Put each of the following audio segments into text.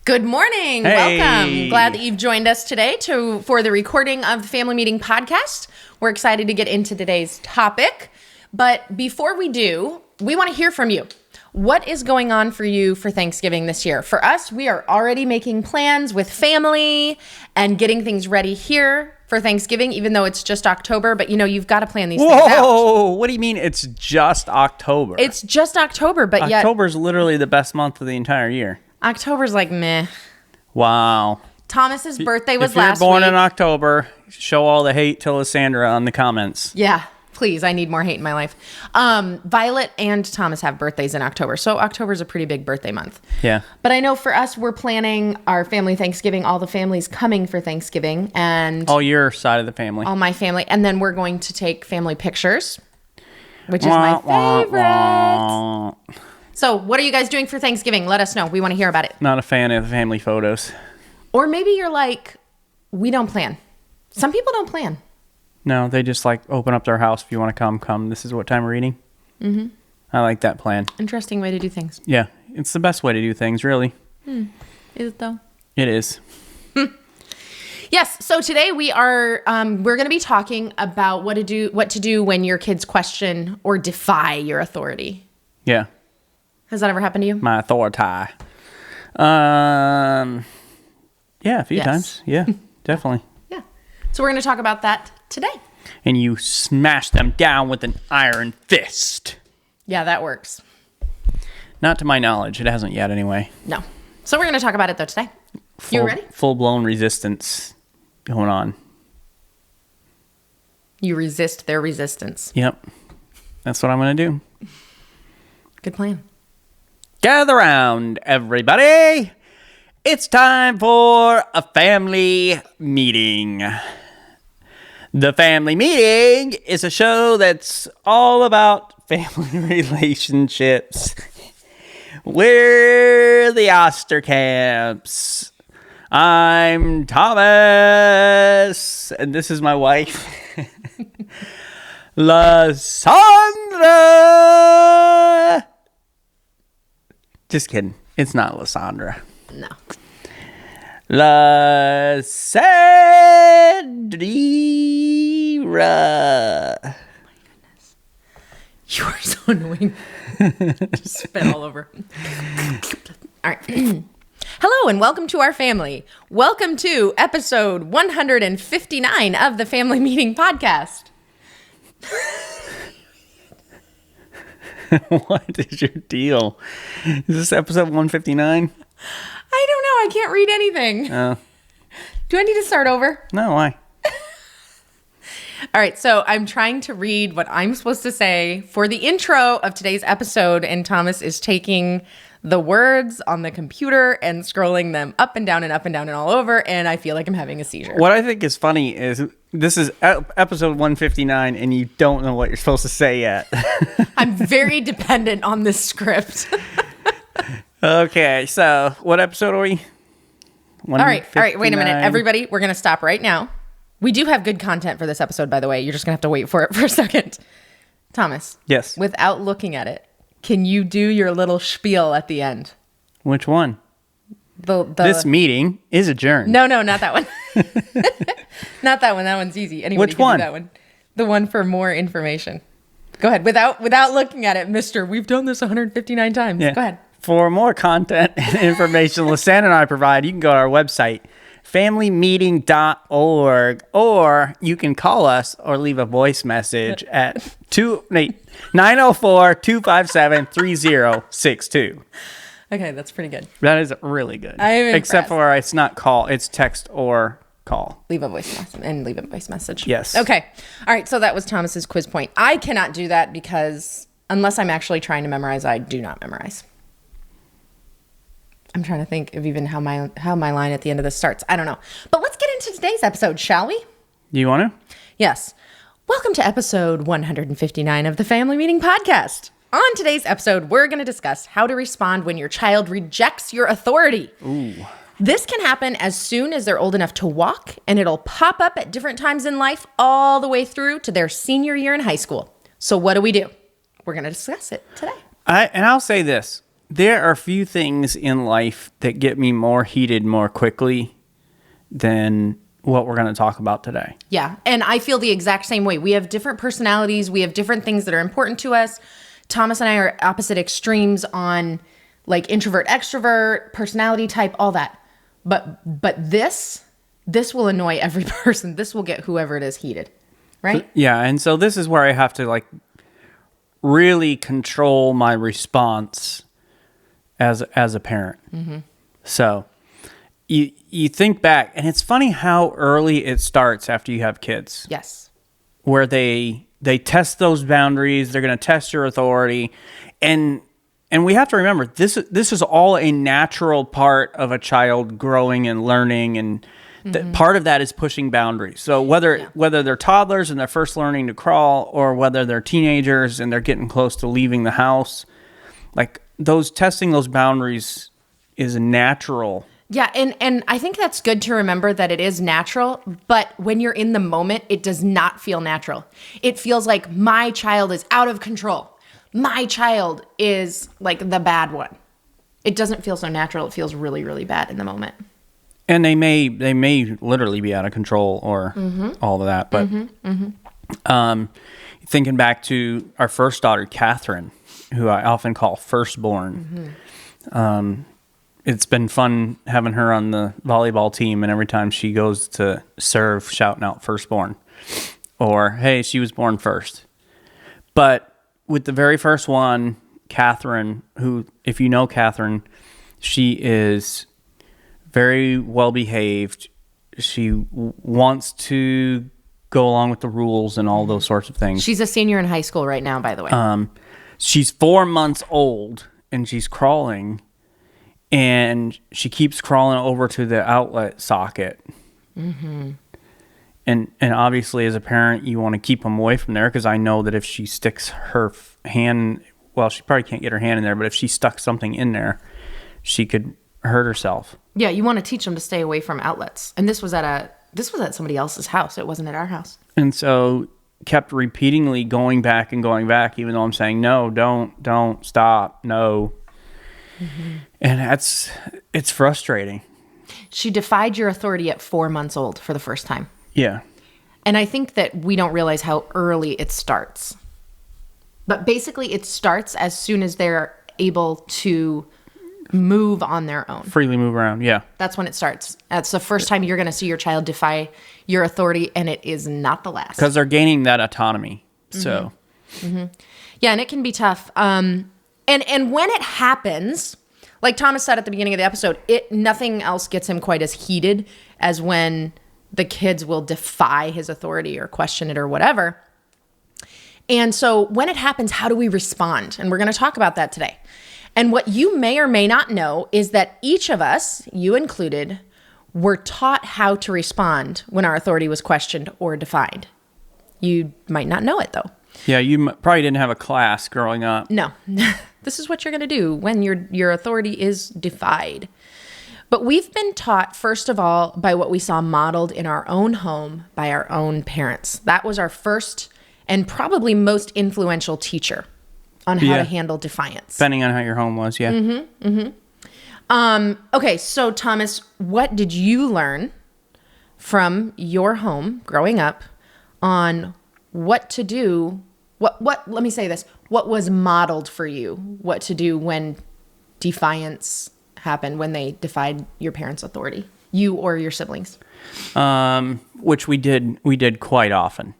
Good morning. Hey. Welcome. Glad that you've joined us today for the recording of the Family Meeting podcast. We're excited to get into today's topic. But before we do, we want to hear from you. What is going on for you for Thanksgiving this year? For us, we are already making plans with family and getting things ready here for Thanksgiving, even though it's just October. But, you've got to plan these things out. Whoa! What do you mean it's just October? It's just October, but yet October's literally the best month of the entire year. October's like meh. Wow. Thomas's birthday was if you're last born week. in October, show all the hate to Lysandra on the comments. Yeah, please. I need more hate in my life. Violet and Thomas have birthdays in October, so October's a pretty big birthday month. Yeah. But I know for us, we're planning our family Thanksgiving, all the families coming for Thanksgiving, and All your side of the family. all my family. And then we're going to take family pictures, which is my favorite. So what are you guys doing for Thanksgiving? Let us know. We want to hear about it. Not a fan of family photos. Or maybe you're like, we don't plan. Some people don't plan. No, they just open up their house. If you want to come. This is what time we're eating. Mm-hmm. I like that plan. Interesting way to do things. Yeah, it's the best way to do things, really. Is it though? It is. Yes. So today we're going to be talking about what to do when your kids question or defy your authority. Yeah. Has that ever happened to you? My authority. Yeah, a few times. Yeah, definitely. Yeah. So we're going to talk about that today. And you smash them down with an iron fist. Yeah, that works. Not to my knowledge. It hasn't yet anyway. No. So we're going to talk about it though today. You ready? Full-blown resistance going on. You resist their resistance. Yep. That's what I'm going to do. Good plan. Gather round, everybody. It's time for a family meeting. The Family Meeting is a show that's all about family relationships. We're the Osterkamps. I'm Thomas, and this is my wife, Lysandra. Just kidding. It's not Lysandra. No. Lysandra. Oh my goodness. You are so annoying. Just spit all over. All right. Hello and welcome to our family. Welcome to episode 159 of the Family Meeting podcast. What is your deal? Is this episode 159? I don't know. I can't read anything. Oh. Do I need to start over? No, why? All right. So I'm trying to read what I'm supposed to say for the intro of today's episode, and Thomas is taking the words on the computer and scrolling them up and down and up and down and all over, and I feel like I'm having a seizure. What I think is funny is this is episode 159, and you don't know what you're supposed to say yet. I'm very dependent on this script. Okay, so what episode are we? All right, wait a minute. Everybody, we're going to stop right now. We do have good content for this episode, by the way. You're just going to have to wait for it for a second. Thomas. Yes. Without looking at it, can you do your little spiel at the end? Which one? The This meeting is adjourned. No, not that one. Not that one. That one's easy. Anybody Which can one? do that one. The one for more information. Go ahead. Without looking at it, mister. We've done this 159 times. Yeah. Go ahead. For more content and information Lysandra and I provide, you can go to our website, familymeeting.org, or you can call us or leave a voice message at 904-257-3062. Okay, that's pretty good. That is really good. I am Except impressed. for it's not call, it's text or call. Leave a voice message and leave a voice message. Yes. Okay. All right. So that was Thomas's quiz point. I cannot do that because unless I'm actually trying to memorize, I do not memorize. I'm trying to think of even how my line at the end of this starts. I don't know. But let's get into today's episode, shall we? Do you want to? Yes. Welcome to episode 159 of the Family Meeting podcast. On today's episode, we're going to discuss how to respond when your child rejects your authority. Ooh. This can happen as soon as they're old enough to walk, and it'll pop up at different times in life all the way through to their senior year in high school. So what do? We're going to discuss it today. And I'll say this. there are few things in life that get me more heated more quickly than what we're going to talk about today. Yeah. And I feel the exact same way. We have different personalities. We have different things that are important to us. Thomas and I are opposite extremes on like introvert, extrovert, personality type, all that. But this will annoy every person. This will get whoever it is heated. Right? Yeah. And so this is where I have to like really control my response as a parent. Mm-hmm. So you think back, and it's funny how early it starts after you have kids. Yes. Where they test those boundaries, they're going to test your authority, and we have to remember this is all a natural part of a child growing and learning, and part of that is pushing boundaries. So whether they're toddlers and they're first learning to crawl, or whether they're teenagers and they're getting close to leaving the house, like testing those boundaries is natural. Yeah, and I think that's good to remember that it is natural, but when you're in the moment, it does not feel natural. It feels like my child is out of control. My child is like the bad one. It doesn't feel so natural. It feels really, really bad in the moment. And they may literally be out of control or all of that. But thinking back to our first daughter, Catherine, who I often call firstborn, it's been fun having her on the volleyball team, and every time she goes to serve, shouting out firstborn, or, hey, she was born first. But with the very first one, Catherine, who, if you know Catherine, she is very well behaved. She wants to go along with the rules and all those sorts of things. She's a senior in high school right now, by the way. She's 4 months old, and she's crawling. And she keeps crawling over to the outlet socket. Mm-hmm. And obviously, as a parent, you want to keep them away from there, because I know that if she sticks her hand, well, she probably can't get her hand in there, but if she stuck something in there, she could hurt herself. Yeah, you want to teach them to stay away from outlets. And this was at somebody else's house. It wasn't at our house. And so kept repeatedly going back, even though I'm saying, no, don't, stop, no. Mm-hmm. And it's frustrating. She defied your authority at 4 months old for the first time. Yeah. And I think that we don't realize how early it starts. But basically, it starts as soon as they're able to move on their own. Freely move around, yeah. That's when it starts. That's the first time you're going to see your child defy your authority, and it is not the last. Because they're gaining that autonomy. So. Mm-hmm. Yeah, and it can be tough. And when it happens, like Thomas said at the beginning of the episode, nothing else gets him quite as heated as when the kids will defy his authority or question it or whatever. And so when it happens, how do we respond? And we're going to talk about that today. And what you may or may not know is that each of us, you included, were taught how to respond when our authority was questioned or defied. You might not know it, though. Yeah, you probably didn't have a class growing up. No. This is what you're going to do when your authority is defied. But we've been taught, first of all, by what we saw modeled in our own home by our own parents. That was our first and probably most influential teacher on how to handle defiance. Depending on how your home was, yeah. Mm-hmm, mm-hmm. Okay, so Thomas, what did you learn from your home growing up on what to do? Let me say this. What was modeled for you? What to do when defiance happened, when they defied your parents' authority, you or your siblings? Which we did quite often.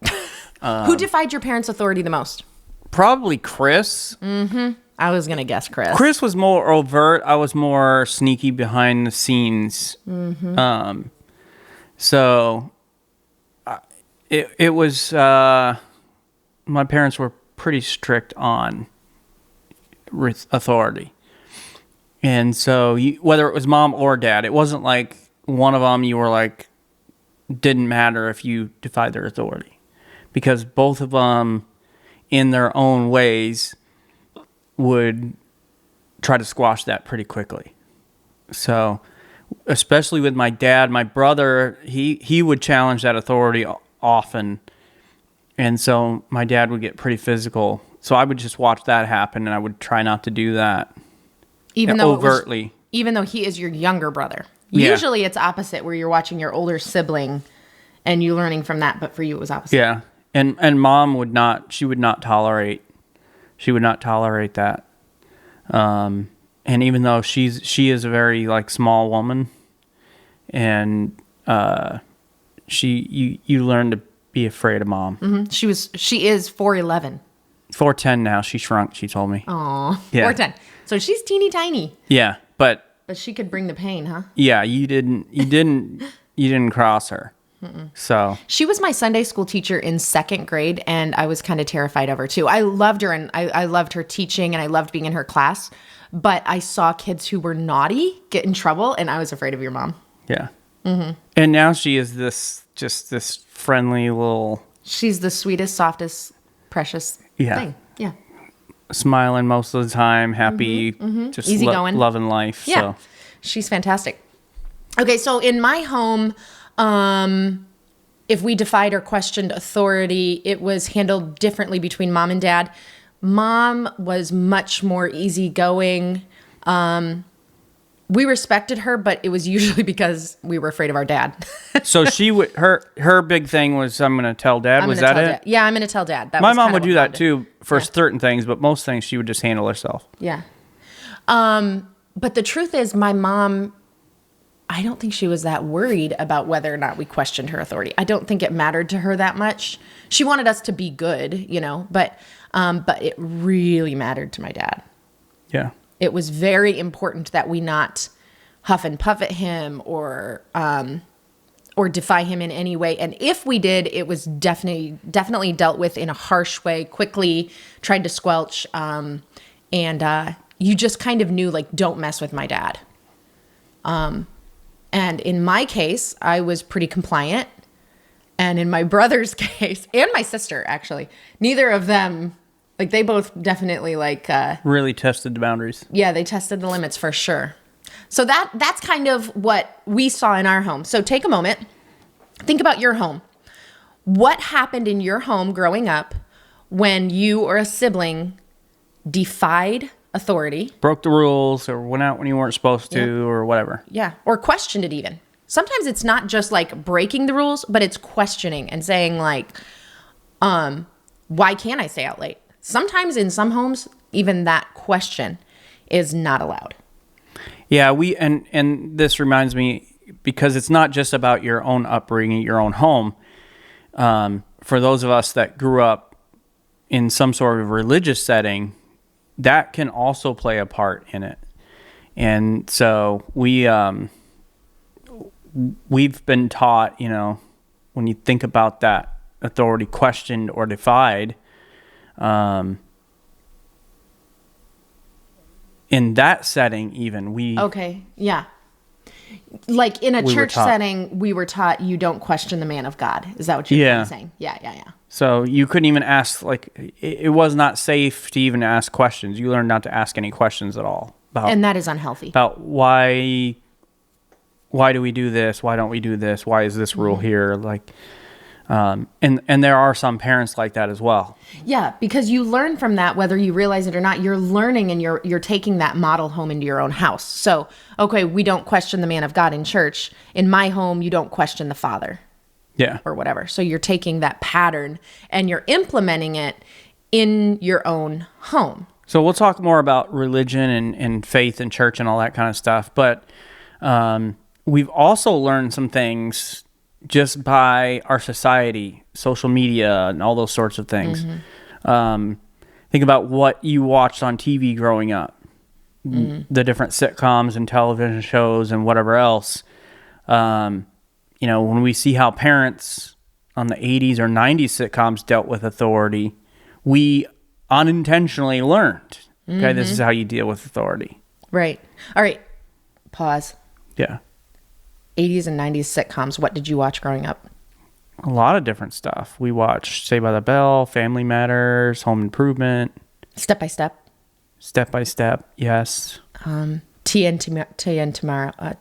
Who defied your parents' authority the most? Probably Chris. Mm-hmm. I was going to guess Chris. Chris was more overt. I was more sneaky behind the scenes. Mm-hmm. So it was, my parents were pretty strict on authority. And so whether it was mom or dad, it wasn't like one of them you were like, didn't matter if you defied their authority. Because both of them, in their own ways, would try to squash that pretty quickly. So, especially with my dad, my brother, he would challenge that authority often. And so my dad would get pretty physical. So I would just watch that happen, and I would try not to do that. Even though overtly. Even though he is your younger brother. Yeah. Usually it's opposite, where you're watching your older sibling and you learning from that, but for you it was opposite. Yeah. And mom would not tolerate that. And even though she is a very like small woman, and you learn to be afraid of mom. Mm-hmm. She is 4'11". 4'10" now. She shrunk, she told me. Aw. Yeah. 4'10". So she's teeny tiny. Yeah, but she could bring the pain, huh? yeah, you didn't cross her. Mm-mm. So she was my Sunday school teacher in 2nd grade, and I was kind of terrified of her too. I loved her, and I loved her teaching, and I loved being in her class. But I saw kids who were naughty get in trouble, and I was afraid of your mom. Yeah. Mm-hmm. And now she is this friendly little. She's the sweetest, softest, precious thing. Yeah. Smiling most of the time, happy, just easygoing, loving life. Yeah. So. She's fantastic. Okay, so in my home, if we defied or questioned authority, it was handled differently between mom and dad. Mom was much more easygoing. We respected her, but it was usually because we were afraid of our dad. So she would her big thing was, I'm going to tell dad. Was that it? Dad. Yeah, I'm going to tell dad. My mom would do that too for certain things, but most things she would just handle herself. Yeah. But the truth is, my mom, I don't think she was that worried about whether or not we questioned her authority. I don't think it mattered to her that much. She wanted us to be good, but it really mattered to my dad. Yeah. It was very important that we not huff and puff at him or defy him in any way. And if we did, it was definitely dealt with in a harsh way, quickly, tried to squelch. And you just kind of knew, like, don't mess with my dad. And in my case, I was pretty compliant. And in my brother's case, and my sister, actually, neither of them, like, they both definitely, like... really tested the boundaries. Yeah, they tested the limits for sure. So that's kind of what we saw in our home. So take a moment. Think about your home. What happened in your home growing up when you or a sibling defied authority? Broke the rules or went out when you weren't supposed to or whatever. Yeah, or questioned it even. Sometimes it's not just, like, breaking the rules, but it's questioning and saying, like, why can't I stay out late? Sometimes in some homes, even that question is not allowed. Yeah, and this reminds me, because it's not just about your own upbringing, your own home. For those of us that grew up in some sort of religious setting, that can also play a part in it. And so we've been taught, when you think about that authority questioned or defied, in that setting, even okay, yeah, like in a church setting, we were taught you don't question the man of God. Is that what you're saying? Yeah. So you couldn't even ask, like, it was not safe to even ask questions. You learned not to ask any questions at all. And that is unhealthy. About why do we do this? Why don't we do this? Why is this rule here? Like, and there are some parents like that as well. Yeah, because you learn from that, whether you realize it or not. You're learning, and you're taking that model home into your own house. So, okay, we don't question the man of God in church. In my home, you don't question the father. Yeah. Or whatever. So you're taking that pattern and you're implementing it in your own home. So we'll talk more about religion and faith and church and all that kind of stuff. But we've also learned some things just by our society, social media, and all those sorts of things. Mm-hmm. Think about what you watched on TV growing up, the different sitcoms and television shows and whatever else. When we see how parents on the 80s or 90s sitcoms dealt with authority, we unintentionally learned, okay, this is how you deal with authority. Right. All right. Pause. Yeah. 80s and 90s sitcoms. What did you watch growing up? A lot of different stuff. We watched Saved by the Bell, Family Matters, Home Improvement. Step by Step. Step by Step, yes. Tia and Tamara. I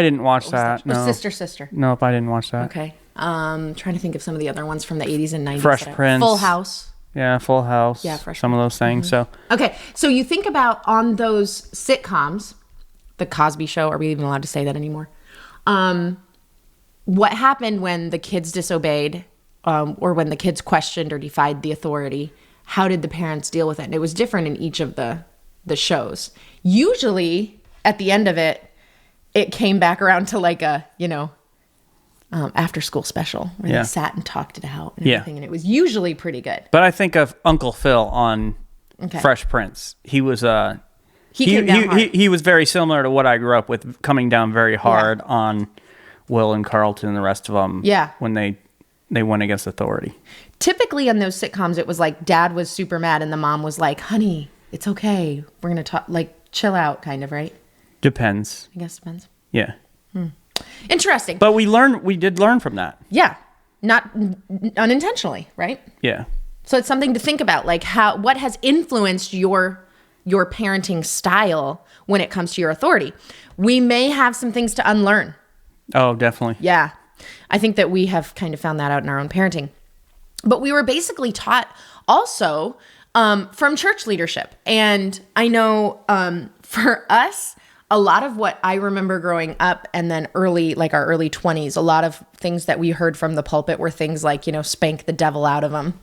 didn't watch that. No. Sister. Nope, I didn't watch that. Okay. Trying to think of some of the other ones from the 80s and 90s. Fresh Prince. Full House. Yeah, Full House. Yeah, Fresh some of those things. So Okay, so you think about on those sitcoms, the Cosby Show, are we even allowed to say that anymore? What happened when the kids disobeyed, or when the kids questioned or defied the authority? How did the parents deal with it? And it was different in each of the shows. Usually, at the end of it, it came back around to like a, after school special where they sat and talked it out and everything. And it was usually pretty good. But I think of Uncle Phil on Fresh Prince. He was he was very similar to what I grew up with, coming down very hard on Will and Carlton and the rest of them. Yeah. When they went against authority. Typically on those sitcoms, it was like dad was super mad and the mom was like, honey, it's okay. We're going to talk, like chill out kind of, right? Depends. I guess depends. Yeah. Interesting. But we did learn from that. Yeah. Not unintentionally, right? Yeah. So it's something to think about, like what has influenced your parenting style when it comes to your authority. We may have some things to unlearn. Oh, definitely. Yeah. I think that we have kind of found that out in our own parenting. But we were basically taught also from church leadership. And I know for us, a lot of what I remember growing up and then our early 20s, a lot of things that we heard from the pulpit were things like, spank the devil out of them.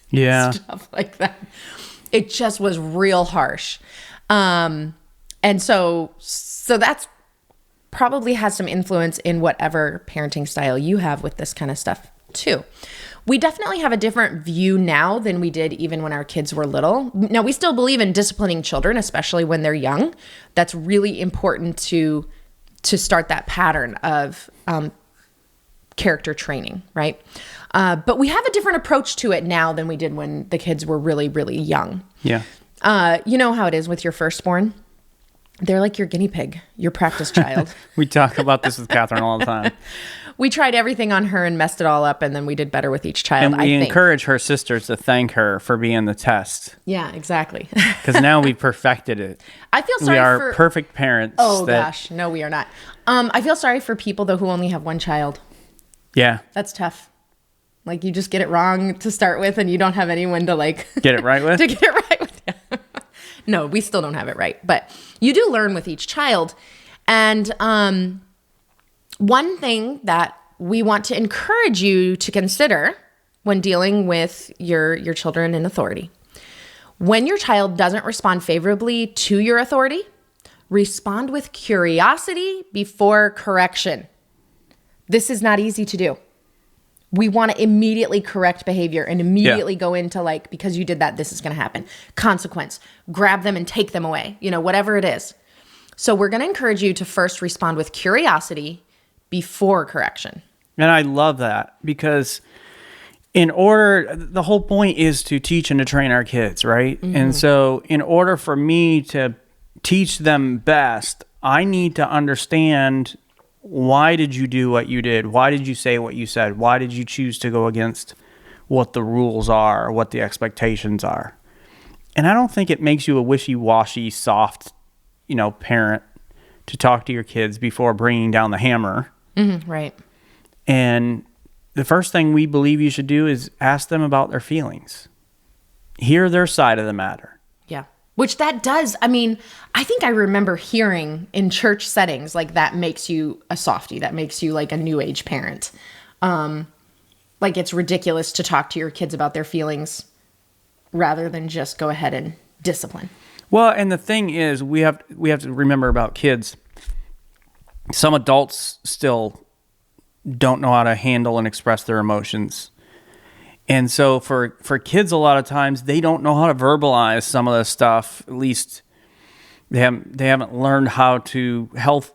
Yeah. Stuff like that. It just was real harsh. And so that's probably has some influence in whatever parenting style you have with this kind of stuff too. We definitely have a different view now than we did even when our kids were little. Now, we still believe in disciplining children, especially when they're young. That's really important to start that pattern of character training, right? But we have a different approach to it now than we did when the kids were really, really young. Yeah. You know how it is with your firstborn? They're like your guinea pig, your practice child. We talk about this with Catherine all the time. We tried everything on her and messed it all up, and then we did better with each child, and we encourage her sisters to thank her for being the test. Yeah, exactly. Because now we perfected it. I feel sorry we are perfect parents. Oh, gosh. No, we are not. I feel sorry for people, though, who only have one child. Yeah. That's tough. Like, you just get it wrong to start with, and you don't have anyone to, like... Get it right with? To get it right with, yeah. No, we still don't have it right. But you do learn with each child. And one thing that we want to encourage you to consider when dealing with your children in authority, when your child doesn't respond favorably to your authority, respond with curiosity before correction. This is not easy to do. We want to immediately correct behavior and immediately go into like, because you did that, this is going to happen. Consequence. Grab them and take them away. Whatever it is. So we're going to encourage you to first respond with curiosity before correction. And I love that because the whole point is to teach and to train our kids, right? Mm-hmm. And so in order for me to teach them best, I need to understand, why did you do what you did? Why did you say what you said? Why did you choose to go against what the rules are, or what the expectations are? And I don't think it makes you a wishy-washy, soft, parent to talk to your kids before bringing down the hammer. Mm-hmm, right. And the first thing we believe you should do is ask them about their feelings. Hear their side of the matter. Yeah. Which that does, I think I remember hearing in church settings, like that makes you a softie, that makes you like a new age parent. Like it's ridiculous to talk to your kids about their feelings rather than just go ahead and discipline. Well, and the thing is, we have to remember about kids. Some adults still don't know how to handle and express their emotions. And so for kids, a lot of times, they don't know how to verbalize some of this stuff. At least they haven't learned how to,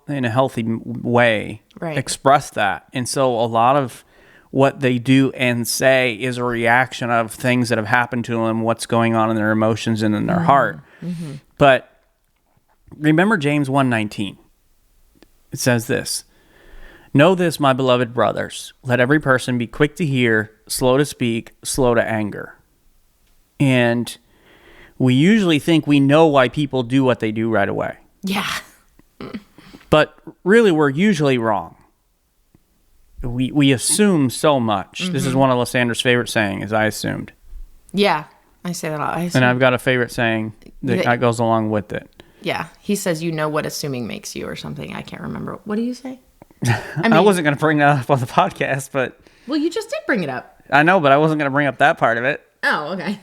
in a healthy way, express that. And so a lot of what they do and say is a reaction of things that have happened to them, what's going on in their emotions and in their heart. Mm-hmm. But remember James 1:19. It says this: "Know this, my beloved brothers, let every person be quick to hear, slow to speak, slow to anger." And we usually think we know why people do what they do right away. Yeah. But really, we're usually wrong. We assume so much. Mm-hmm. This is one of Lysandra's favorite sayings, I assumed. Yeah. I say that a lot. And I've got a favorite saying that goes along with it. Yeah. He says, you know what assuming makes you or something. I can't remember. What do you say? I wasn't going to bring that up on the podcast, but... Well, you just did bring it up. I know, but I wasn't going to bring up that part of it. Oh, okay.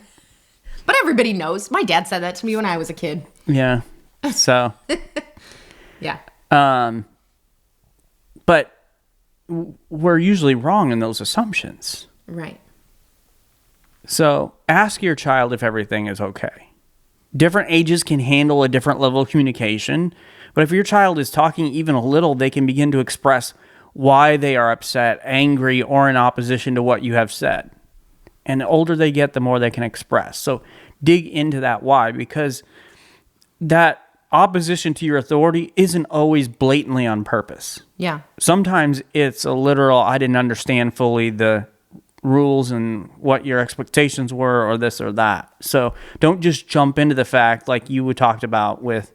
But everybody knows. My dad said that to me when I was a kid. Yeah. So... Yeah. But we're usually wrong in those assumptions. Right. So ask your child if everything is okay. Different ages can handle a different level of communication, but if your child is talking even a little, they can begin to express why they are upset, angry, or in opposition to what you have said. And the older they get, the more they can express. So dig into that why, because that opposition to your authority isn't always blatantly on purpose. Yeah. Sometimes it's a literal, I didn't understand fully the rules and what your expectations were or this or that. So don't just jump into the fact like you talked about with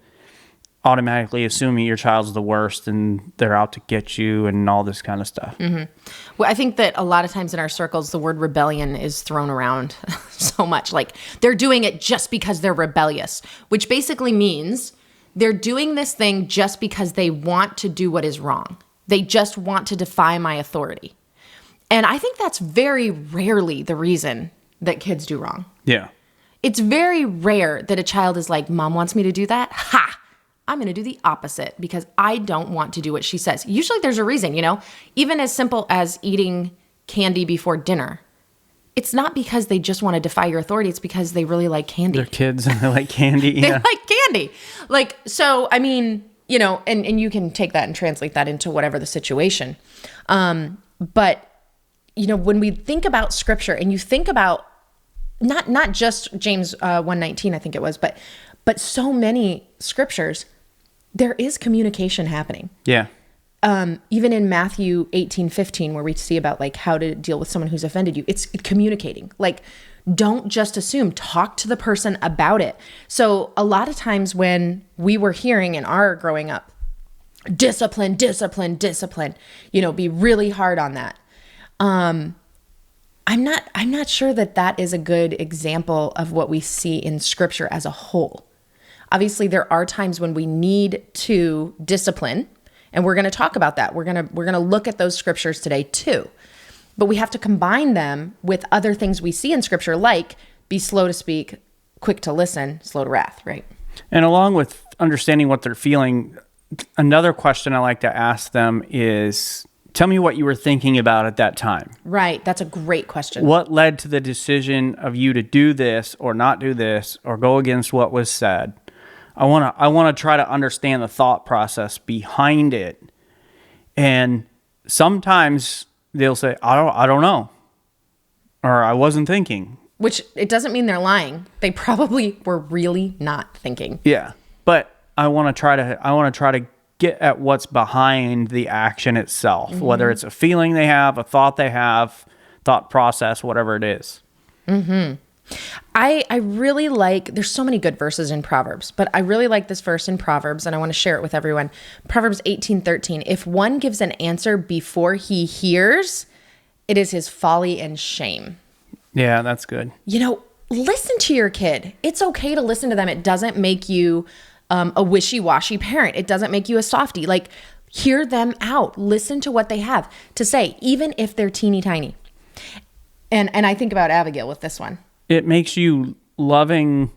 automatically assuming your child's the worst and they're out to get you and all this kind of stuff. Mm-hmm. Well, I think that a lot of times in our circles, the word rebellion is thrown around so much. Like they're doing it just because they're rebellious, which basically means they're doing this thing just because they want to do what is wrong. They just want to defy my authority. And I think that's very rarely the reason that kids do wrong. Yeah. It's very rare that a child is like, Mom wants me to do that? Ha! I'm going to do the opposite because I don't want to do what she says. Usually there's a reason, even as simple as eating candy before dinner. It's not because they just want to defy your authority. It's because they really like candy. They're kids and they like candy. They like candy. So, I mean, and you can take that and translate that into whatever the situation. But, when we think about scripture and you think about not just James 1:19, I think it was, but so many scriptures, there is communication happening. Yeah. Even in Matthew 18:15, where we see about like how to deal with someone who's offended you, it's communicating. Like, don't just assume, talk to the person about it. So a lot of times when we were hearing in our growing up, discipline, be really hard on that. I'm not sure that is a good example of what we see in scripture as a whole. Obviously, there are times when we need to discipline, and we're going to talk about that. We're going to look at those scriptures today too. But we have to combine them with other things we see in scripture, like be slow to speak, quick to listen, slow to wrath, right? And along with understanding what they're feeling, another question I like to ask them is, tell me what you were thinking about at that time. Right. That's a great question. What led to the decision of you to do this or not do this or go against what was said? I want to try to understand the thought process behind it. And sometimes they'll say, I don't know, or I wasn't thinking. Which it doesn't mean they're lying. They probably were really not thinking. Yeah, but I want to try to get at what's behind the action itself, mm-hmm. whether it's a feeling they have, a thought they have, thought process, whatever it is. Mm-hmm. I really like, there's so many good verses in Proverbs, but I really like this verse in Proverbs, and I want to share it with everyone. Proverbs 18:13. If one gives an answer before he hears, it is his folly and shame. Yeah, that's good. Listen to your kid. It's okay to listen to them. It doesn't make you a wishy-washy parent. It doesn't make you a softie. Like, hear them out. Listen to what they have to say, even if they're teeny tiny. And I think about Abigail with this one. It makes you loving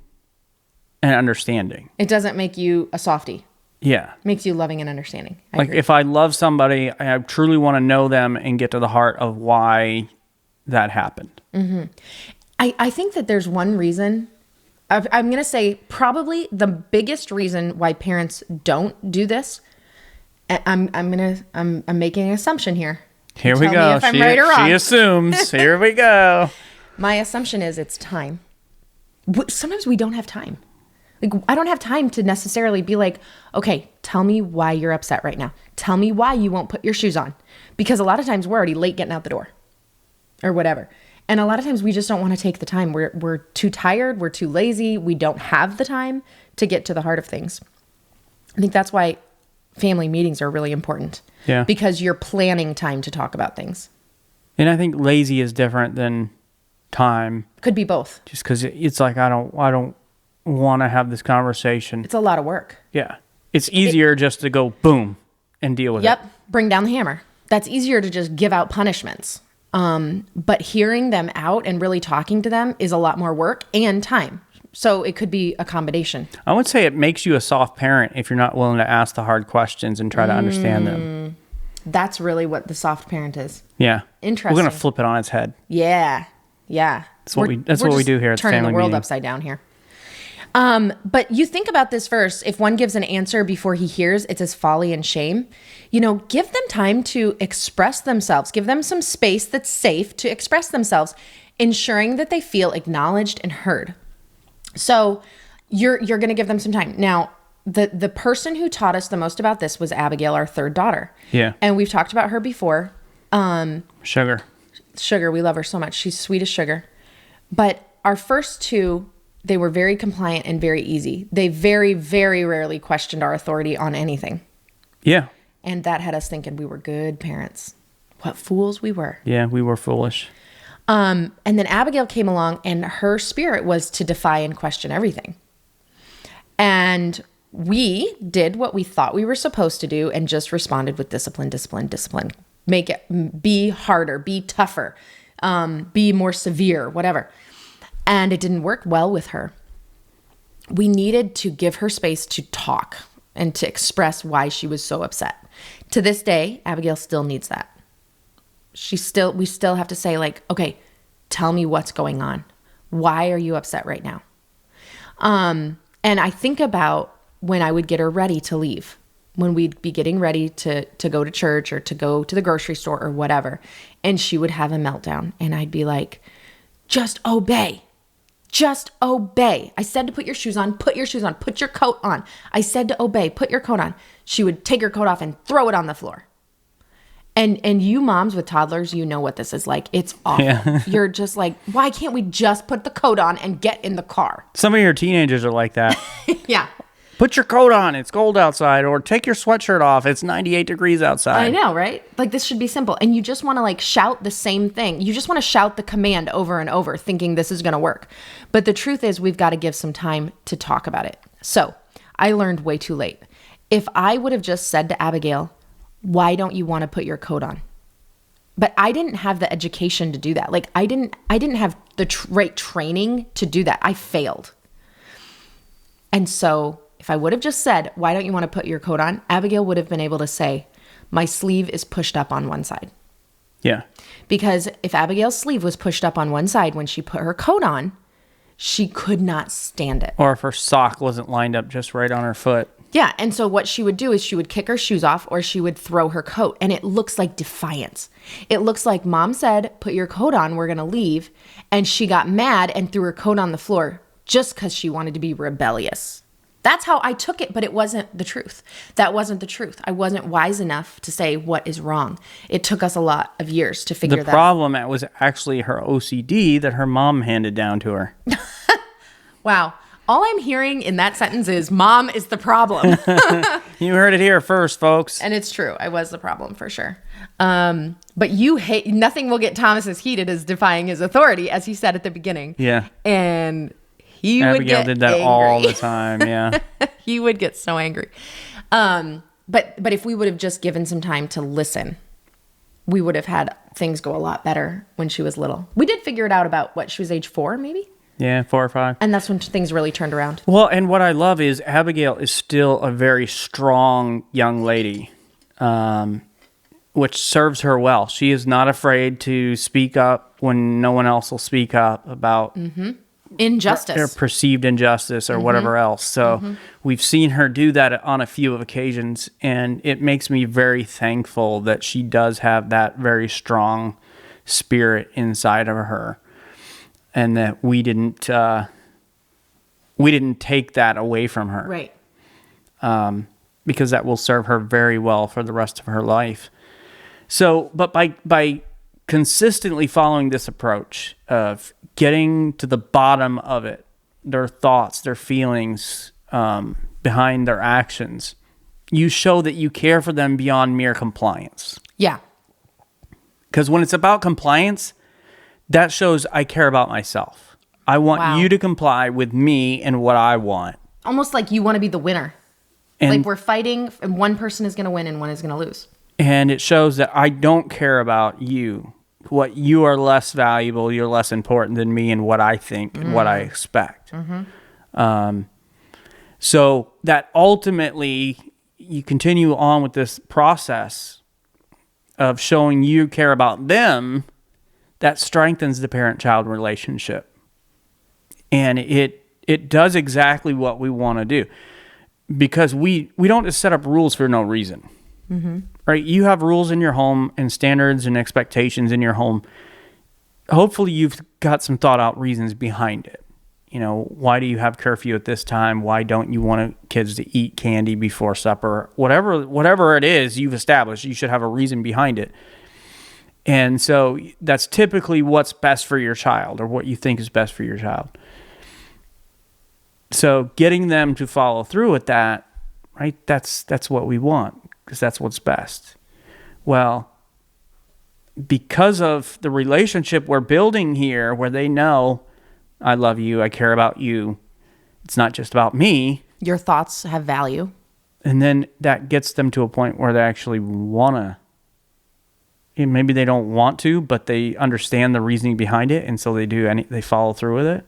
and understanding. It doesn't make you a softie. Yeah. It makes you loving and understanding. Like, if I love somebody, I truly want to know them and get to the heart of why that happened. Mm-hmm. I think that there's one reason. I'm going to say probably the biggest reason why parents don't do this. I'm making an assumption here. Here we go. If I'm right or wrong. She assumes. Here we go. My assumption is it's time. Sometimes we don't have time. Like, I don't have time to necessarily be like, okay, tell me why you're upset right now. Tell me why you won't put your shoes on. Because a lot of times we're already late getting out the door or whatever. And a lot of times we just don't want to take the time. We're too tired. We're too lazy. We don't have the time to get to the heart of things. I think that's why family meetings are really important. Yeah. Because you're planning time to talk about things. And I think lazy is different than time. Could be both. Just because it's like, I don't want to have this conversation. It's a lot of work. Yeah. It's easier just to go boom and deal with it. Yep. Bring down the hammer. That's easier to just give out punishments. But hearing them out and really talking to them is a lot more work and time. So it could be a combination. I would say it makes you a soft parent if you're not willing to ask the hard questions and try to understand them. That's really what the soft parent is. Yeah. Interesting. We're going to flip it on its head. Yeah. That's what we do here at the turning family the world meeting. upside down here. But you think about this verse. If one gives an answer before he hears, it's as folly and shame. Give them time to express themselves. Give them some space that's safe to express themselves, ensuring that they feel acknowledged and heard. So you're going to give them some time. Now, the person who taught us the most about this was Abigail, our third daughter. Yeah. And we've talked about her before. Sugar. We love her so much. She's sweet as sugar. But our first two, they were very compliant and very easy. They very, very rarely questioned our authority on anything. Yeah. And that had us thinking we were good parents. What fools we were. Yeah, we were foolish. And then Abigail came along, and her spirit was to defy and question everything. And we did what we thought we were supposed to do and just responded with discipline. Make it be harder, be tougher, be more severe, whatever. And it didn't work well with her. We needed to give her space to talk and to express why she was so upset. To this day, Abigail still needs that. We still have to say, like, okay, tell me what's going on. Why are you upset right now? And I think about when I would get her ready to leave, when we'd be getting ready to go to church or to go to the grocery store or whatever, and she would have a meltdown, and I'd be like, just obey. Just obey. I said to put your shoes on, put your shoes on, put your coat on. I said to obey, put your coat on. She would take her coat off and throw it on the floor. And you moms with toddlers, you know what this is like. It's awful. Yeah. You're just like, why can't we just put the coat on and get in the car? Some of your teenagers are like that. Yeah. Put your coat on. It's cold outside. Or take your sweatshirt off. It's 98 degrees outside. I know, right? Like, this should be simple. And you just want to, like, shout the same thing. You just want to shout the command over and over, thinking this is going to work. But the truth is, we've got to give some time to talk about it. So I learned way too late. If I would have just said to Abigail, why don't you want to put your coat on? But I didn't have the education to do that. Like, I didn't have the right training to do that. I failed. And so if I would have just said, why don't you want to put your coat on? Abigail would have been able to say, my sleeve is pushed up on one side. Yeah. Because if Abigail's sleeve was pushed up on one side when she put her coat on, she could not stand it. Or if her sock wasn't lined up just right on her foot. Yeah. And so what she would do is she would kick her shoes off, or she would throw her coat. And it looks like defiance. It looks like mom said, put your coat on, we're going to leave. And she got mad and threw her coat on the floor just because she wanted to be rebellious. That's how I took it, but it wasn't the truth. That wasn't the truth. I wasn't wise enough to say what is wrong. It took us a lot of years to figure that out. The problem was actually her OCD that her mom handed down to her. Wow. All I'm hearing in that sentence is mom is the problem. You heard it here first, folks. And it's true. I was the problem for sure. But you hate, nothing will get Thomas as heated as defying his authority, as he said at the beginning. Yeah. And Abigail would get did that angry. all the time, yeah. He would get so angry. But if we would have just given some time to listen, we would have had things go a lot better when she was little. We did figure it out about what, she was age 4 maybe? Yeah, 4 or 5. And that's when things really turned around. Well, and what I love is Abigail is still a very strong young lady, which serves her well. She is not afraid to speak up when no one else will speak up about injustice or perceived injustice or whatever else. So we've seen her do that on a few occasions, and it makes me very thankful that she does have that very strong spirit inside of her, and that we didn't take that away from her, right? Because that will serve her very well for the rest of her life. So, but by consistently following this approach of getting to the bottom of it, their thoughts, their feelings behind their actions, you show that you care for them beyond mere compliance. Yeah. Because when it's about compliance, that shows I care about myself. I want Wow. you to comply with me and what I want. Almost like you want to be the winner. And, Like we're fighting and one person is going to win and one is going to lose. and it shows that I don't care about you. What you are less valuable, you're less important than me and what I think and what I expect. So that ultimately you continue on with this process of showing you care about them, that strengthens the parent-child relationship. And it does exactly what we want to do. Because we don't just set up rules for no reason. Right? You have rules in your home and standards and expectations in your home. Hopefully you've got some thought out reasons behind it. You know, why do you have curfew at this time? Why don't you want kids to eat candy before supper? Whatever it is you've established, you should have a reason behind it. And so that's typically what's best for your child or what you think is best for your child. So getting them to follow through with that, right? That's what we want because that's what's best. Well, because of the relationship we're building here where they know I love you, I care about you, it's not just about me. Your thoughts have value. And then that gets them to a point where they actually want to. Maybe they don't want to, but they understand the reasoning behind it, and so they follow through with it.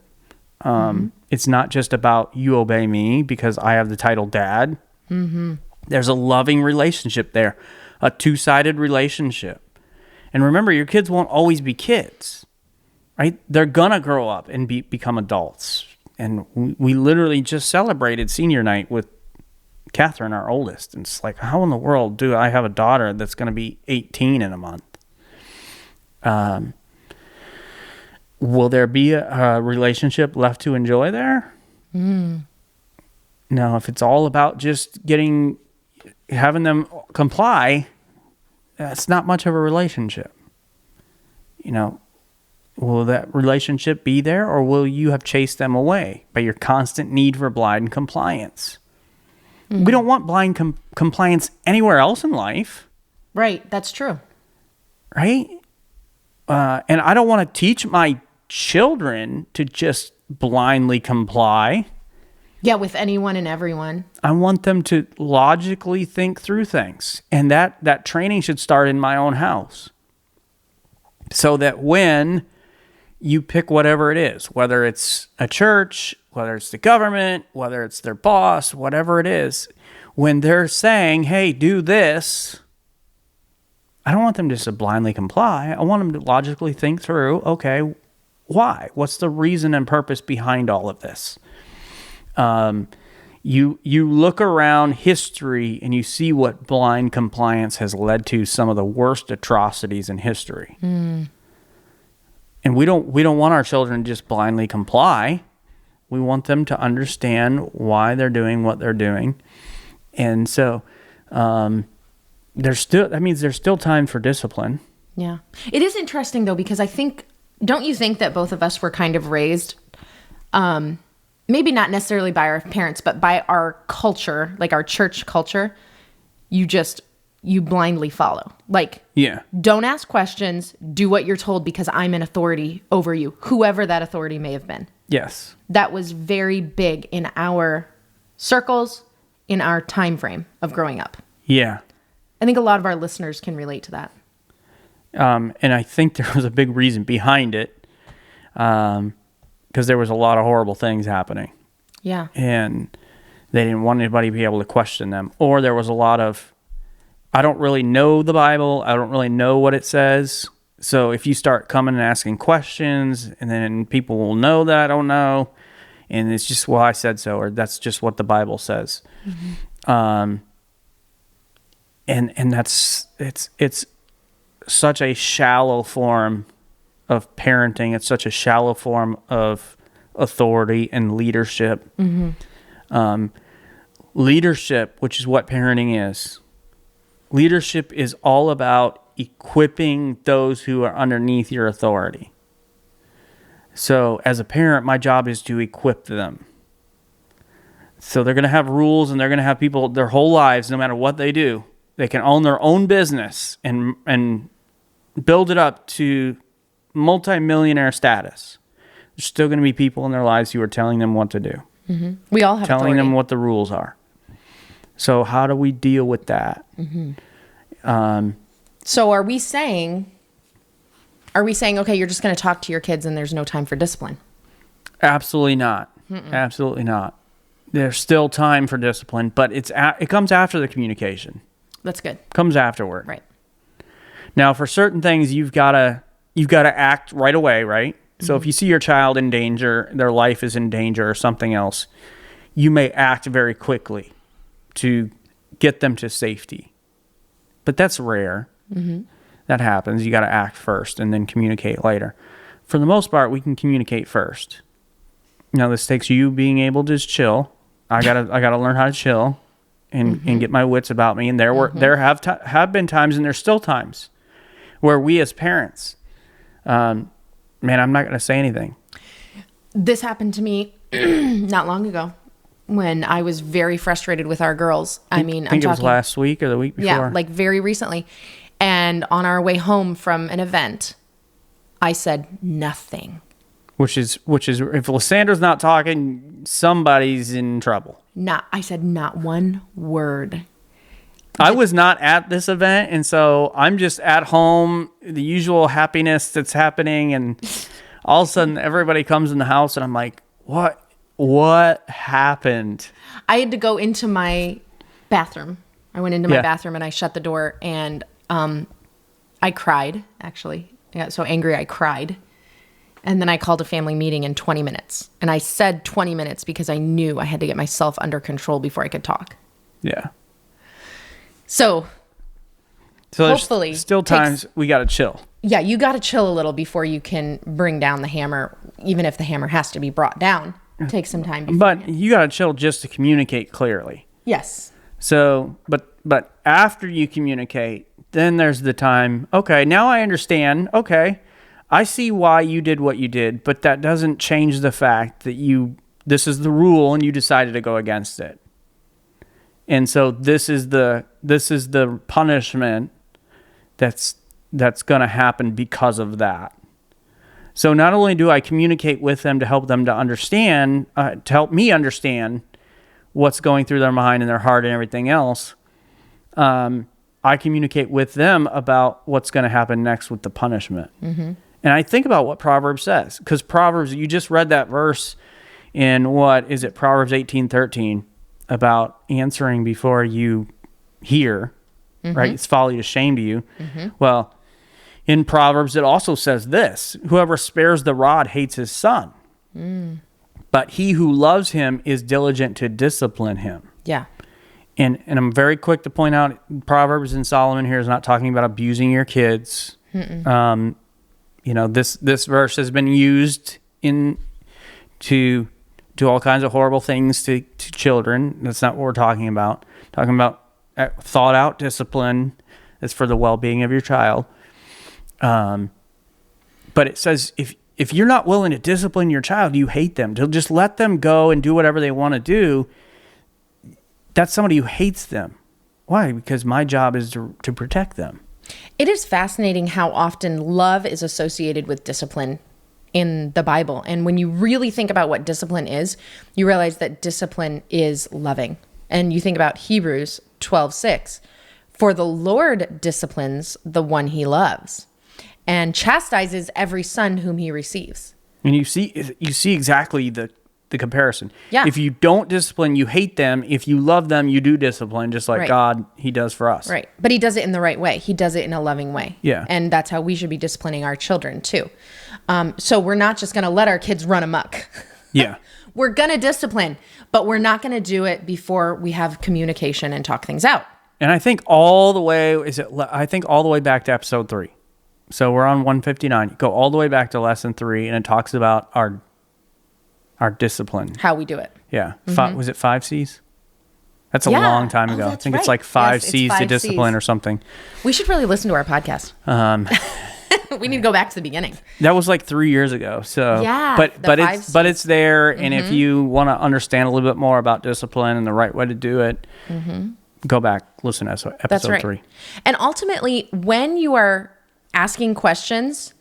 It's not just about you obey me because I have the title dad. There's a loving relationship there, a two-sided relationship. And remember, your kids won't always be kids, right? They're going to grow up and become adults. And we literally just celebrated senior night with Catherine, our oldest. And it's like, how in the world do I have a daughter that's going to be 18 in a month? Will there be a relationship left to enjoy there? No, if it's all about just having them comply, that's not much of a relationship. You know, will that relationship be there, or will you have chased them away by your constant need for blind compliance? We don't want blind compliance anywhere else in life. Right. That's true. Right? And I don't want to teach my children to just blindly comply. Yeah, with anyone and everyone. I want them to logically think through things. And that training should start in my own house. So that when you pick whatever it is, whether it's a church, whether it's the government, whether it's their boss, whatever it is, when they're saying, hey, do this, I don't want them just to blindly comply. I want them to logically think through, okay, why? What's the reason and purpose behind all of this? You look around history and you see what blind compliance has led to, some of the worst atrocities in history. And we don't want our children to just blindly comply. We want them to understand why they're doing what they're doing. And so that means there's still time for discipline. Yeah. It is interesting though, because don't you think that both of us were kind of raised, maybe not necessarily by our parents, but by our culture, like our church culture, you blindly follow. Like, yeah, don't ask questions, do what you're told because I'm an authority over you, whoever that authority may have been. Yes. That was very big in our circles, in our time frame of growing up. Yeah. I think a lot of our listeners can relate to that. And I think there was a big reason behind it, because there was a lot of horrible things happening. Yeah. And they didn't want anybody to be able to question them. Or there was a lot of, I don't really know the Bible. I don't really know what it says. So if you start coming and asking questions, and then people will know that I don't know, and it's just, well, I said so, or that's just what the Bible says. And it's such a shallow form of parenting. It's such a shallow form of authority and leadership. Leadership, which is what parenting is. Leadership is all about equipping those who are underneath your authority. So as a parent, my job is to equip them. So they're going to have rules, and they're going to have people their whole lives, no matter what they do. They can own their own business and build it up to multi-millionaire status, there's still going to be people in their lives who are telling them what to do. Mm-hmm. We all have telling authority. them what the rules are. So how do we deal with that? Mm-hmm. So are we saying, okay, you're just going to talk to your kids and there's no time for discipline? Absolutely not. Absolutely not. There's still time for discipline, but it comes after the communication. That's good. Comes afterward. Right. Now, for certain things, you've got to act right away, right? So if you see your child in danger, their life is in danger or something else, you may act very quickly to get them to safety. But that's rare. Mm-hmm. That happens. You got to act first and then communicate later. For the most part, we can communicate first. Now, this takes you being able to just chill. I gotta learn how to chill and get my wits about me. And there have been times, and there's still times where we as parents, man, I'm not gonna say anything. This happened to me not long ago when I was very frustrated with our girls. I think it was last week or the week before. Yeah, like very recently. And on our way home from an event, I said nothing. Which is if Lysandra's not talking, somebody's in trouble. I said not one word. I was not at this event, and so I'm just at home, the usual happiness that's happening, and all of a sudden everybody comes in the house and I'm like, what happened? I had to go into my bathroom. I went into my bathroom and I shut the door, and I cried, actually. I got so angry I cried. And then I called a family meeting in 20 minutes. And I said 20 minutes because I knew I had to get myself under control before I could talk. Yeah. So hopefully. There's still times we got to chill. Yeah, you got to chill a little before you can bring down the hammer, even if the hammer has to be brought down. Take some time beforehand. But you got to chill just to communicate clearly. Yes. So, but after you communicate, then there's the time, okay, now I understand, okay, I see why you did what you did, but that doesn't change the fact that this is the rule and you decided to go against it. And so this is the punishment that's going to happen because of that. So not only do I communicate with them to help them to understand, to help me understand what's going through their mind and their heart and everything else, I communicate with them about what's going to happen next with the punishment. Mm-hmm. And I think about what Proverbs says, because Proverbs, you just read that verse in Proverbs 18:13, about answering before you hear, right? It's folly to shame to you. Mm-hmm. Well, in Proverbs, it also says this: whoever spares the rod hates his son, but he who loves him is diligent to discipline him. Yeah. And I'm very quick to point out, Proverbs and Solomon here is not talking about abusing your kids. This verse has been used to do all kinds of horrible things to children. That's not what we're talking about. Talking about thought out discipline that's for the well-being of your child. But it says if you're not willing to discipline your child, you hate them. To just let them go and do whatever they want to do, that's somebody who hates them. Why? Because my job is to protect them. It is fascinating how often love is associated with discipline in the Bible. And when you really think about what discipline is, you realize that discipline is loving. And you think about Hebrews 12:6. For the Lord disciplines the one he loves and chastises every son whom he receives. And you see exactly the comparison. Yeah. If you don't discipline, you hate them. If you love them, you do discipline, just like God, he does for us. Right. But he does it in the right way. He does it in a loving way. Yeah. And that's how we should be disciplining our children too. So we're not just going to let our kids run amok. Yeah. We're going to discipline, but we're not going to do it before we have communication and talk things out. And I think all the way back to episode 3. So we're on 159. Go all the way back to lesson 3, and it talks about our discipline. How we do it. Yeah. Was it 5 C's? That's a long time ago. I think it's like 5 C's to discipline C's. Or something. We should really listen to our podcast. We need to go back to the beginning. That was like 3 years ago. So yeah, but it's there. And if you want to understand a little bit more about discipline and the right way to do it, go back, listen to episode 3. And ultimately, when you are asking questions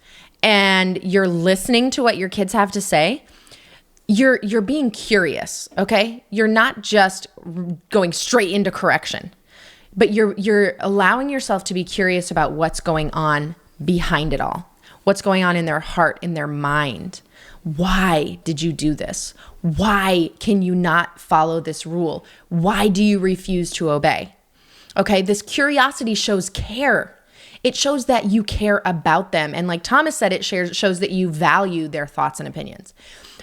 and you're listening to what your kids have to say, you're being curious, okay? You're not just going straight into correction, but you're allowing yourself to be curious about what's going on behind it all. What's going on in their heart, in their mind. Why did you do this? Why can you not follow this rule? Why do you refuse to obey? Okay, this curiosity shows care. It shows that you care about them. And like Thomas said, it shows that you value their thoughts and opinions.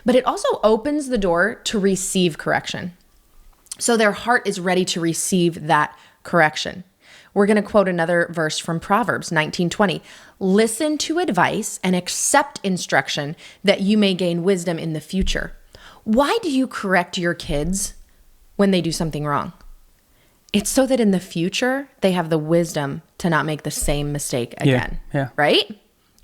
But it also opens the door to receive correction. So their heart is ready to receive that correction. We're going to quote another verse from Proverbs 19:20. Listen to advice and accept instruction that you may gain wisdom in the future. Why do you correct your kids when they do something wrong? It's so that in the future, they have the wisdom to not make the same mistake again. Yeah. Right?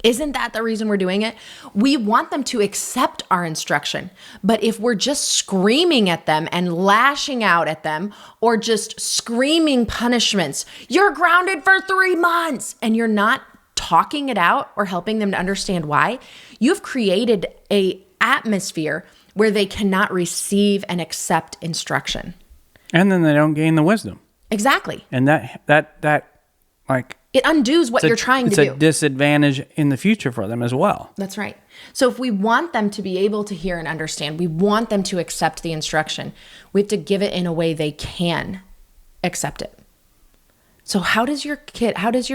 Isn't that the reason we're doing it? We want them to accept our instruction. But if we're just screaming at them and lashing out at them, or just screaming punishments, you're grounded for 3 months, and you're not talking it out or helping them to understand why, you've created an atmosphere where they cannot receive and accept instruction. And then they don't gain the wisdom. Exactly. And that like, it undoes what you're trying to do. It's a disadvantage in the future for them as well. That's right. So if we want them to be able to hear and understand, we want them to accept the instruction, we have to give it in a way they can accept it. So how does your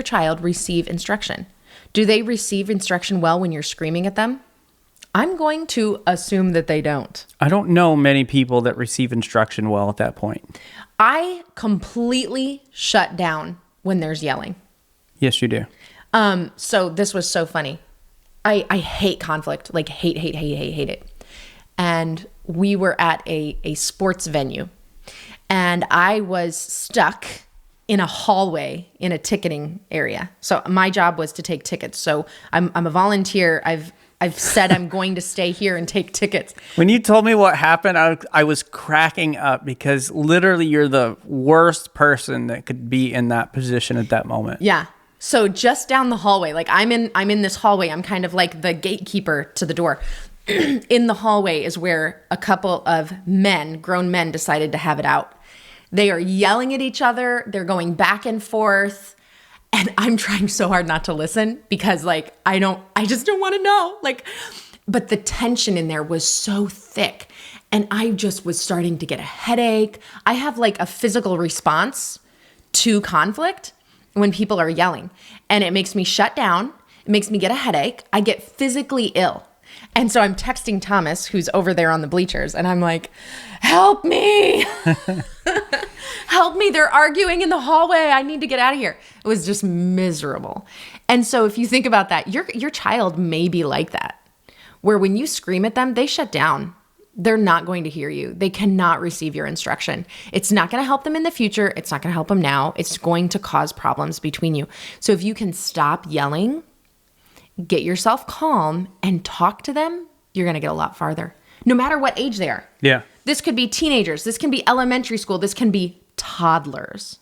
child receive instruction? Do they receive instruction well when you're screaming at them? I'm going to assume that they don't. I don't know many people that receive instruction well at that point. I completely shut down when there's yelling. Yes, you do. So this was so funny. I hate conflict, like hate it. And we were at a sports venue, and I was stuck in a hallway in a ticketing area. So my job was to take tickets. So I'm a volunteer. I've said I'm going to stay here and take tickets. When you told me what happened, I was cracking up, because literally you're the worst person that could be in that position at that moment. Yeah. So just down the hallway, like I'm in this hallway. I'm kind of like the gatekeeper to the door. In the hallway is where a couple of grown men decided to have it out. They are yelling at each other. They're going back and forth. And I'm trying so hard not to listen, because like, I just don't want to know. Like, but the tension in there was so thick, and I just was starting to get a headache. I have like a physical response to conflict when people are yelling, and it makes me shut down. It makes me get a headache. I get physically ill. And so I'm texting Thomas, who's over there on the bleachers, and I'm like, help me. Help me. They're arguing in the hallway. I need to get out of here. It was just miserable. And so if you think about that, your child may be like that, where when you scream at them, they shut down. They're not going to hear you. They cannot receive your instruction. It's not going to help them in the future. It's not going to help them now. It's going to cause problems between you. So if you can stop yelling, get yourself calm, and talk to them, you're going to get a lot farther, no matter what age they are. Yeah. This could be teenagers. This can be elementary school. This can be toddlers.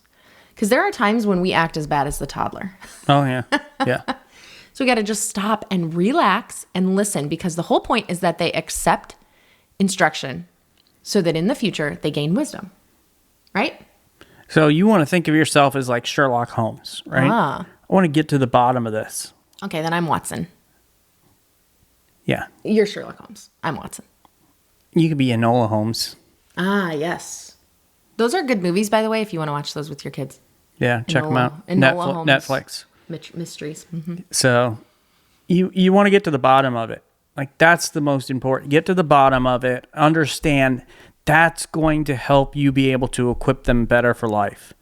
Because there are times when we act as bad as the toddler. Oh, yeah. Yeah. So we got to just stop and relax and listen, because the whole point is that they accept instruction so that in the future they gain wisdom. Right? So you want to think of yourself as like Sherlock Holmes, right? Ah. I want to get to the bottom of this. Okay, then I'm Watson. Yeah. You're Sherlock Holmes. I'm Watson. You could be Enola Holmes. Ah, yes. Those are good movies, by the way, if you want to watch those with your kids. Yeah, check them out. Enola Holmes. Netflix. Mysteries. Mm-hmm. So you want to get to the bottom of it. Like, that's the most important. Get to the bottom of it. Understand that's going to help you be able to equip them better for life.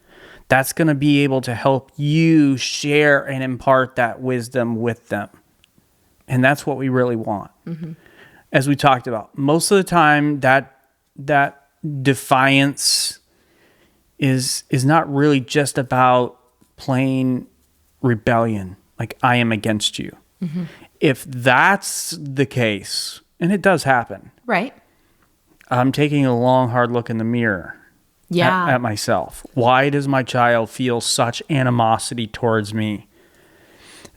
That's going to be able to help you share and impart that wisdom with them. And that's what we really want. Mm-hmm. As we talked about, most of the time that defiance is not really just about plain rebellion, like I am against you. Mm-hmm. If that's the case, and it does happen, right? I'm taking a long, hard look in the mirror at myself. Why does my child feel such animosity towards me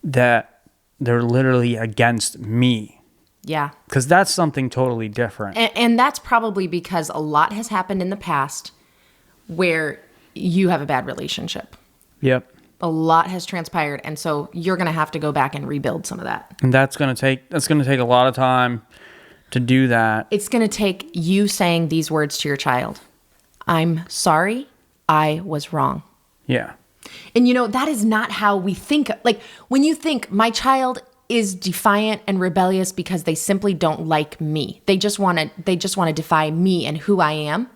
that they're literally against me. Yeah. Because that's something totally different. And that's probably because a lot has happened in the past where you have a bad relationship. Yep. A lot has transpired, and so you're going to have to go back and rebuild some of that. And that's going to take a lot of time to do that. It's going to take you saying these words to your child. I'm sorry, I was wrong. Yeah. And that is not how we think. Like when you think my child is defiant and rebellious because they simply don't like me. They just want to defy me and who I am.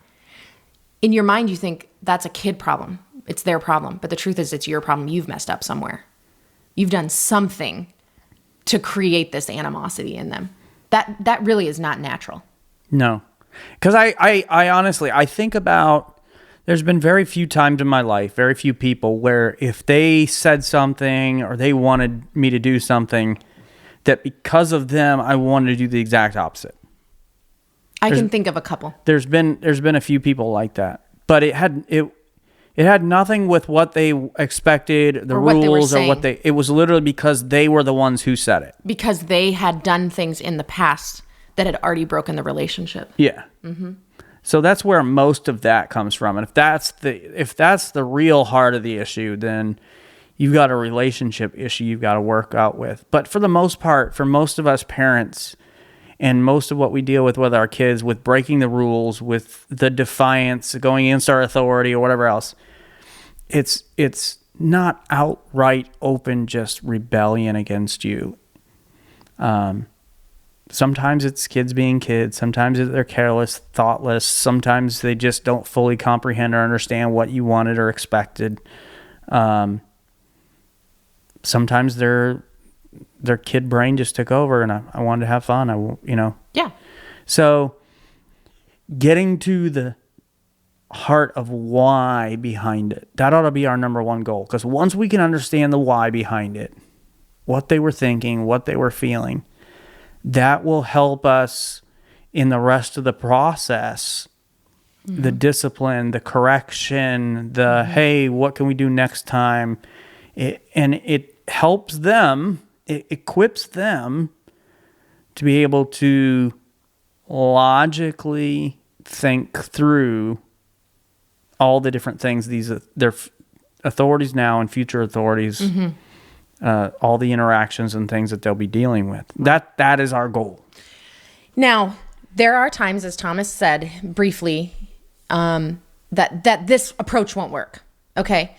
In your mind, you think that's a kid problem. It's their problem. But the truth is it's your problem. You've messed up somewhere. You've done something to create this animosity in them. That really is not natural. No. Because I honestly, I think about, there's been very few times in my life, very few people where if they said something or they wanted me to do something, that because of them, I wanted to do the exact opposite. I can think of a couple. There's been a few people like that, but it had nothing with what they expected, the or rules, or what they. It was literally because they were the ones who said it. Because they had done things in the past that had already broken the relationship. Yeah. Mm-hmm. So that's where most of that comes from, and if that's the real heart of the issue, then you've got a relationship issue you've got to work out with. But for the most part, for most of us parents, and most of what we deal with our kids, with breaking the rules, with the defiance, going against our authority or whatever else, it's not outright open just rebellion against you. Sometimes it's kids being kids. Sometimes they're careless, thoughtless. Sometimes they just don't fully comprehend or understand what you wanted or expected. Sometimes their kid brain just took over, and I wanted to have fun. Yeah. So getting to the heart of why behind it, that ought to be our number one goal. Because once we can understand the why behind it, what they were thinking, what they were feeling, that will help us in the rest of the process. Mm-hmm. The discipline, the correction, the, hey, what can we do next time? It helps them, it equips them to be able to logically think through all the different things their authorities now and future authorities, all the interactions and things that they'll be dealing with. That is our goal. Now, there are times, as Thomas said briefly, that this approach won't work. Okay.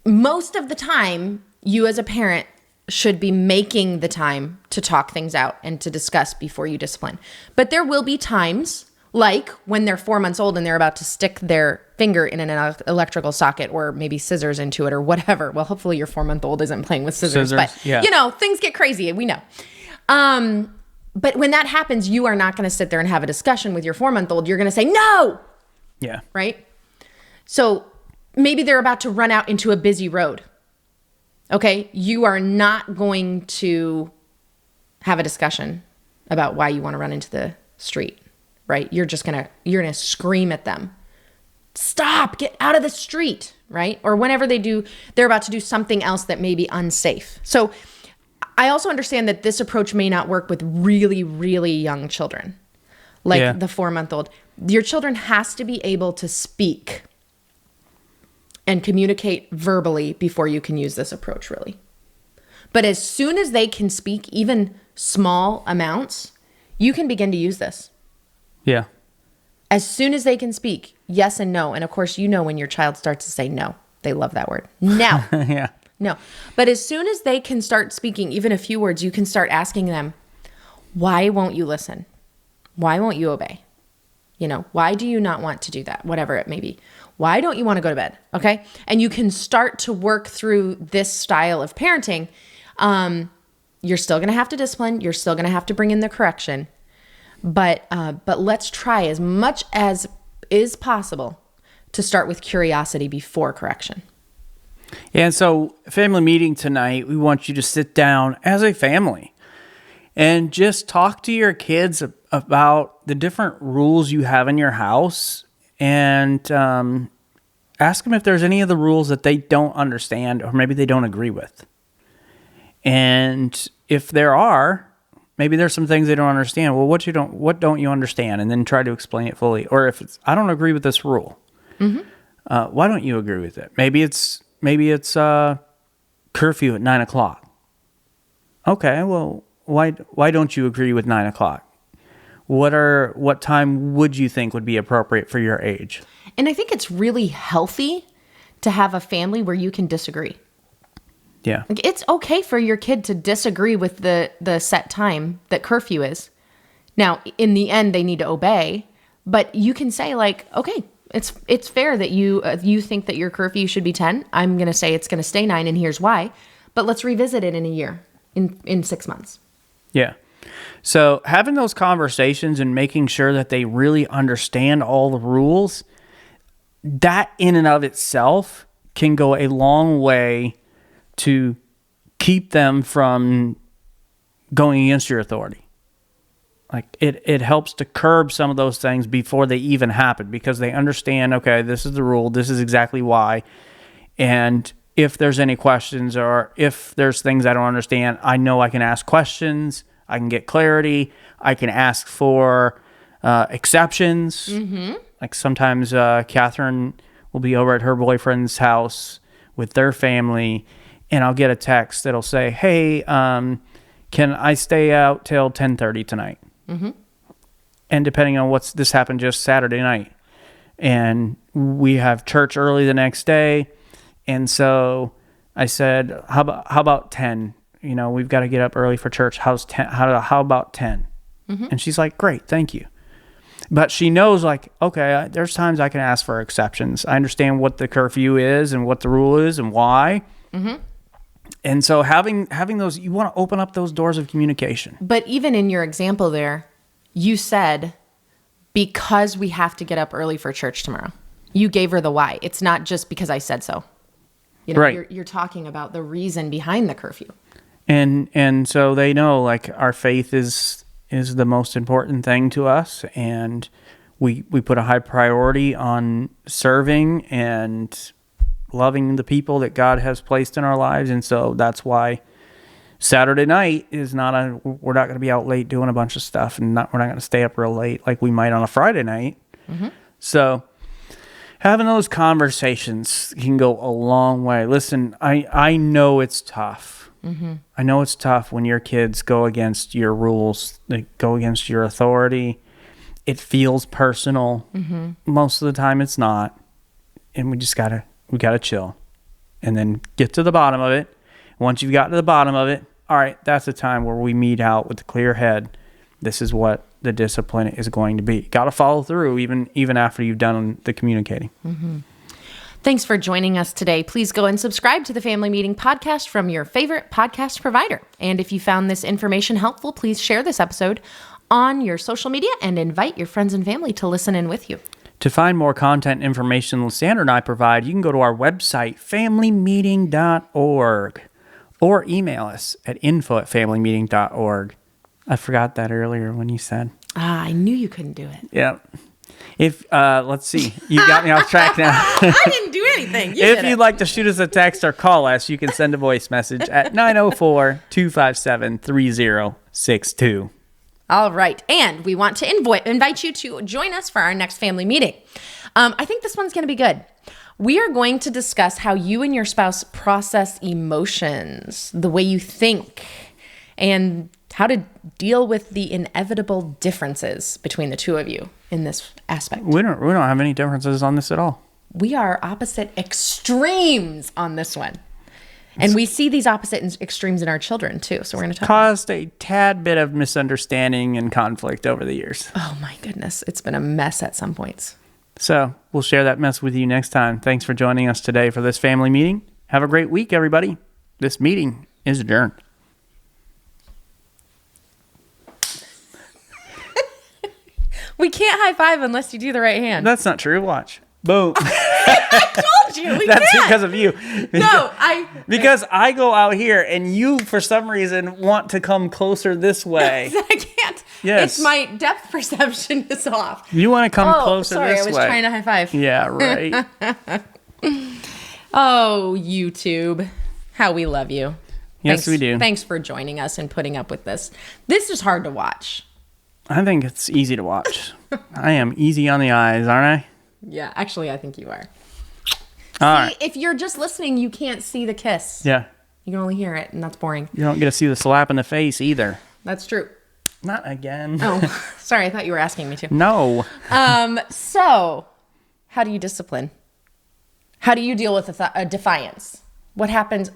Most of the time, you as a parent should be making the time to talk things out and to discuss before you discipline. But there will be times, like when they're 4 months old and they're about to stick their finger in an electrical socket or maybe scissors into it or whatever. Well, hopefully your 4-month-old isn't playing with scissors, but yeah. Things get crazy. We know. But when that happens, you are not going to sit there and have a discussion with your 4-month-old. You're going to say, no. Yeah. Right? So maybe they're about to run out into a busy road. Okay? You are not going to have a discussion about why you want to run into the street, right? You're going to scream at them. Stop, get out of the street, right? Or whenever they're about to do something else that may be unsafe. So I also understand that this approach may not work with really, really young children, like the 4-month-old. Your children has to be able to speak and communicate verbally before you can use this approach, really. But as soon as they can speak, even small amounts, you can begin to use this. Yeah. As soon as they can speak, yes and no. And of course, when your child starts to say no, they love that word. No. Yeah. No. But as soon as they can start speaking, even a few words, you can start asking them, why won't you listen? Why won't you obey? Why do you not want to do that? Whatever it may be. Why don't you want to go to bed? Okay. And you can start to work through this style of parenting. You're still going to have to discipline. You're still going to have to bring in the correction. But let's try as much as is possible to start with curiosity before correction. Yeah, and so family meeting tonight, we want you to sit down as a family and just talk to your kids about the different rules you have in your house, and ask them if there's any of the rules that they don't understand or maybe they don't agree with. And if there are, maybe there's some things they don't understand. Well, what don't you understand? And then try to explain it fully. Or if it's, I don't agree with this rule. Why don't you agree with it? Maybe it's curfew at 9:00. Okay, well, why don't you agree with 9:00? What time would you think would be appropriate for your age? And I think it's really healthy to have a family where you can disagree. Yeah. Like, it's okay for your kid to disagree with the set time that curfew is. Now, in the end, they need to obey, but you can say like, okay, it's fair that you think that your curfew should be 10. I'm going to say it's going to stay 9, and here's why. But let's revisit it in a year, in 6 months. Yeah. So having those conversations and making sure that they really understand all the rules, that in and of itself can go a long way to keep them from going against your authority. Like it helps to curb some of those things before they even happen, because they understand, okay, this is the rule, this is exactly why. And if there's any questions or if there's things I don't understand, I know I can ask questions, I can get clarity, I can ask for exceptions. Like sometimes Catherine will be over at her boyfriend's house with their family, and I'll get a text that'll say, hey, can I stay out till 10:30 tonight? And depending on this happened just Saturday night, and we have church early the next day, and so I said, how about 10? You know, we've got to get up early for church. How's 10? How about 10? And she's like, great, thank you. But she knows, like, okay, there's times I can ask for exceptions. I understand what the curfew is and what the rule is and why. And so having those, you want to open up those doors of communication. But even in your example there, you said, because we have to get up early for church tomorrow. You gave her the why. It's not just because I said so. You know, right. You're talking about the reason behind the curfew. And so they know, like, our faith is the most important thing to us, and we put a high priority on serving and loving the people that God has placed in our lives. And so that's why Saturday night is we're not going to be out late doing a bunch of stuff, and we're not going to stay up real late like we might on a Friday night. So having those conversations can go a long way. Listen, I know it's tough. I know it's tough when your kids go against your rules, they go against your authority. It feels personal. Most of the time it's not. And we gotta chill and then get to the bottom of it. Once you've got to the bottom of it, all right, that's the time where we meet out with a clear head. This is what the discipline is going to be. Got to follow through even after you've done the communicating. Thanks for joining us today. Please go and subscribe to the Family Meeting Podcast from your favorite podcast provider. And if you found this information helpful, please share this episode on your social media and invite your friends and family to listen in with you. To find more content information Lysandra and I provide, you can go to our website, familymeeting.org, or email us at info@familymeeting.org. I forgot that earlier when you said. I knew you couldn't do it. Yeah. If let's see, you got me off track now. I didn't do anything. If you'd like to shoot us a text or call us, you can send a voice message at 904-257-3062. All right. And we want to invite you to join us for our next family meeting. I think this one's going to be good. We are going to discuss how you and your spouse process emotions, the way you think, and how to deal with the inevitable differences between the two of you in this aspect. We don't have any differences on this at all. We are opposite extremes on this one. And we see these opposite extremes in our children too. So we're going to talk caused a tad bit of misunderstanding and conflict over the years. Oh my goodness. It's been a mess at some points. So we'll share that mess with you next time. Thanks for joining us today for this family meeting. Have a great week, everybody. This meeting is adjourned. We can't high five unless you do the right hand. That's not true. Watch. Boom. I told you. That's can't. because of you. Because I go out here and you, for some reason, want to come closer this way. I can't. Yes. It's my depth perception is off. You want to come closer this way. Sorry, I was trying to high five. Yeah, right. Oh, YouTube. How we love you. Yes, we do. Thanks for joining us and putting up with this. This is hard to watch. I think it's easy to watch. I am easy on the eyes, aren't I? Yeah, actually, I think you are. All right. If you're just listening, you can't see the kiss. Yeah. You can only hear it, and that's boring. You don't get to see the slap in the face either. That's true. Not again. Oh, sorry. I thought you were asking me to. No. So, how do you discipline? How do you deal with a defiance? What happens?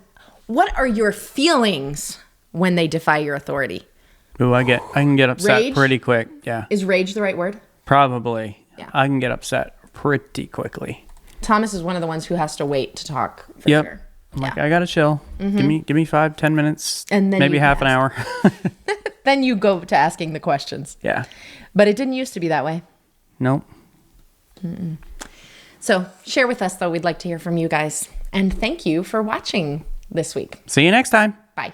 What are your feelings when they defy your authority? Ooh, I can get upset Rage? pretty quick. Yeah. Is rage the right word? Probably. Yeah. I can get upset pretty quickly. Thomas is one of the ones who has to wait to talk for Yep. sure. I'm like, I gotta chill. Give me 5-10 minutes, And then maybe you half an ask. hour. Then you go to asking the questions. Yeah. But it didn't used to be that way. Nope. So share with us, though. We'd like to hear from you guys. And thank you for watching this week. See you next time. Bye.